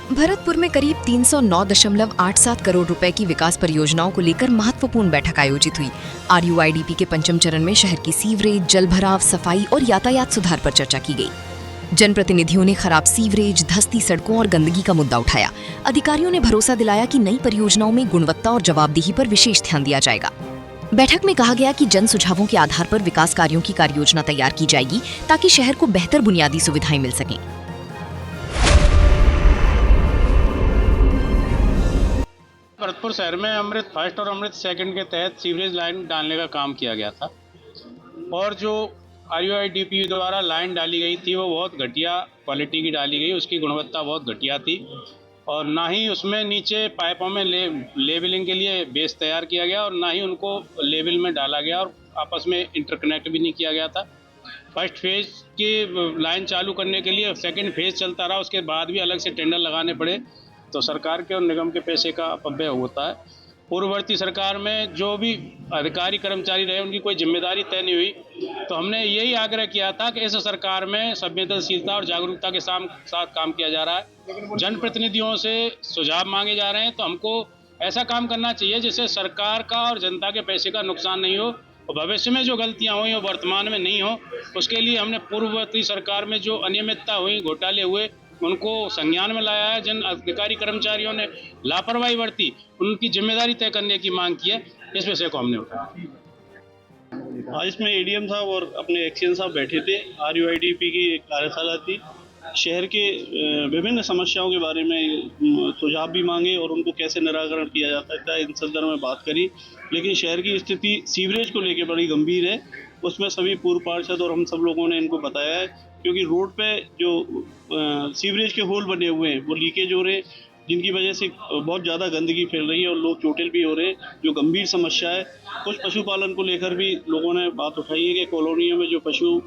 भरतपुर में करीब 309.87 करोड़ रुपए की विकास परियोजनाओं को लेकर महत्वपूर्ण बैठक आयोजित हुई। RUIDP के पंचम चरण में शहर की सीवरेज, जल भराव, सफाई और यातायात सुधार पर चर्चा की गई। जनप्रतिनिधियों ने खराब सीवरेज, धंसती सड़कों और गंदगी का मुद्दा उठाया। अधिकारियों ने भरोसा दिलाया कि नई परियोजनाओं में गुणवत्ता और जवाबदेही पर विशेष ध्यान दिया जाएगा। बैठक में कहा गया कि जन सुझावों के आधार पर विकास कार्यों की कार्ययोजना तैयार की जाएगी ताकि शहर को बेहतर बुनियादी सुविधाएं मिल सकें। भरतपुर शहर में अमृत फर्स्ट और अमृत सेकंड के तहत सीवरेज लाइन डालने का काम किया गया था और जो RUIDP द्वारा लाइन डाली गई थी वो बहुत घटिया क्वालिटी की डाली गई, उसकी गुणवत्ता बहुत घटिया थी और ना ही उसमें नीचे पाइपों में लेवलिंग के लिए बेस तैयार किया गया और ना ही उनको लेवल में डाला गया और आपस में इंटरकनेक्ट भी नहीं किया गया था। फर्स्ट फेज की लाइन चालू करने के लिए सेकंड फेज चलता रहा, उसके बाद भी अलग से टेंडर लगाने पड़े, तो सरकार के और निगम के पैसे का अपव्यय होता है। पूर्ववर्ती सरकार में जो भी अधिकारी कर्मचारी रहे उनकी कोई जिम्मेदारी तय नहीं हुई, तो हमने यही आग्रह किया था कि इस सरकार में संवेदनशीलता और जागरूकता के साथ काम किया जा रहा है। जनप्रतिनिधियों से सुझाव मांगे जा रहे हैं, तो हमको ऐसा काम करना चाहिए जिससे सरकार का और जनता के पैसे का नुकसान नहीं हो और भविष्य में जो गलतियां हुई वो वर्तमान में नहीं हो। उसके लिए हमने पूर्ववर्ती सरकार में जो अनियमितता हुई, घोटाले हुए, उनको संज्ञान में लाया है। जिन अधिकारी कर्मचारियों ने लापरवाही बरती उनकी जिम्मेदारी तय करने की मांग की है। इस विषय को हमने उठाया। आज इसमें ADM साहब और अपने एक्शन साहब बैठे थे। RUIDP की एक कार्यशाला थी। शहर के विभिन्न समस्याओं के बारे में सुझाव भी मांगे और उनको कैसे निराकरण किया जा सकता है इन संदर्भ में बात करी। लेकिन शहर की स्थिति सीवरेज को लेकर बड़ी गंभीर है। उसमें सभी पूर्व पार्षद और हम सब लोगों ने इनको बताया है, क्योंकि रोड पे जो सीवरेज के होल बने हुए हैं वो लीकेज हो रहे हैं, जिनकी वजह से बहुत ज़्यादा गंदगी फैल रही है और लोग चोटिल भी हो रहे हैं, जो गंभीर समस्या है। कुछ पशुपालन को लेकर भी लोगों ने बात उठाई है कि कॉलोनियों में जो पशु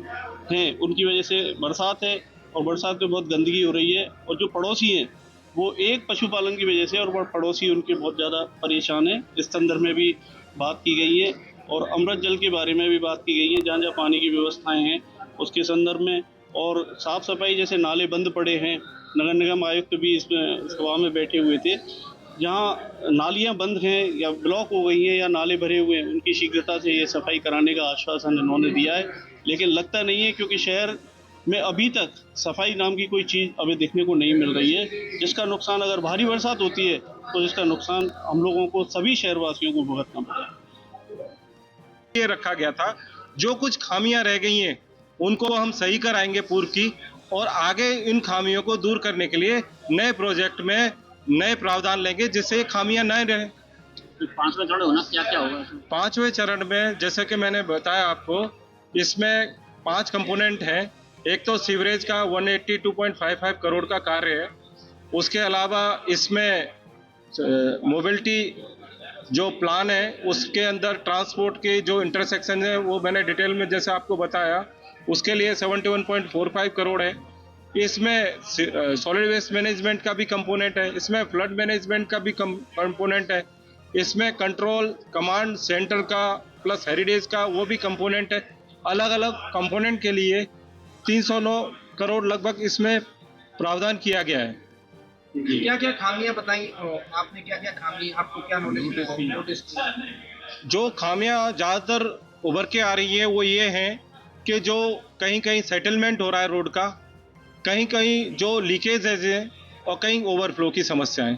हैं उनकी वजह से बरसात है और बरसात में बहुत गंदगी हो रही है और जो पड़ोसी हैं वो एक पशुपालन की वजह से और पड़ोसी उनके बहुत ज़्यादा परेशान हैं। इस संदर्भ में भी बात की गई है और अमृत जल के बारे में भी बात की गई है, जहाँ जहाँ पानी की व्यवस्थाएँ हैं उसके संदर्भ में। और साफ़ सफाई, जैसे नाले बंद पड़े हैं, नगर निगम आयुक्त भी इसमें सभा में बैठे हुए थे। जहाँ नालियाँ बंद हैं या ब्लॉक हो गई हैं या नाले भरे हुए हैं, उनकी शीघ्रता से ये सफाई कराने का आश्वासन इन्होंने दिया है। लेकिन लगता नहीं है, क्योंकि शहर में अभी तक सफाई नाम की कोई चीज़ अभी देखने को नहीं मिल रही है, जिसका नुकसान अगर भारी बरसात होती है तो जिसका नुकसान हम लोगों को, सभी शहरवासियों को भुगतना पड़ेगा। ये रखा गया था, जो कुछ खामियां रह गई हैं उनको हम सही कराएंगे पूर्व की, और आगे इन खामियों को दूर करने के लिए नए प्रोजेक्ट में नए प्रावधान लेंगे जिससे खामियां न रहे। पांचवें चरण होना क्या क्या होगा? पांचवें चरण में जैसे कि मैंने बताया आपको, इसमें 5 कंपोनेंट हैं। एक तो सीवरेज का 182.55 करोड़ का कार्य है। उसके अलावा इसमें मोबिलिटी जो प्लान है उसके अंदर ट्रांसपोर्ट के जो इंटरसेक्शन है वो मैंने डिटेल में जैसे आपको बताया, उसके लिए 71.45 करोड़ है। इसमें सॉलिड वेस्ट मैनेजमेंट का भी कंपोनेंट है, इसमें फ्लड मैनेजमेंट का भी कंपोनेंट है, इसमें कंट्रोल कमांड सेंटर का प्लस हेरिटेज का वो भी कंपोनेंट है। अलग अलग कंपोनेंट के लिए 309 करोड़ लगभग इसमें प्रावधान किया गया है। क्या क्या खामियां बताई आपने? क्या क्या खामी आपको क्या नोटिस? जो खामियां ज़्यादातर उभर के आ रही है वो ये हैं कि जो कहीं कहीं सेटलमेंट हो रहा है रोड का, कहीं कहीं जो लीकेज है और कहीं ओवरफ्लो की समस्याएं।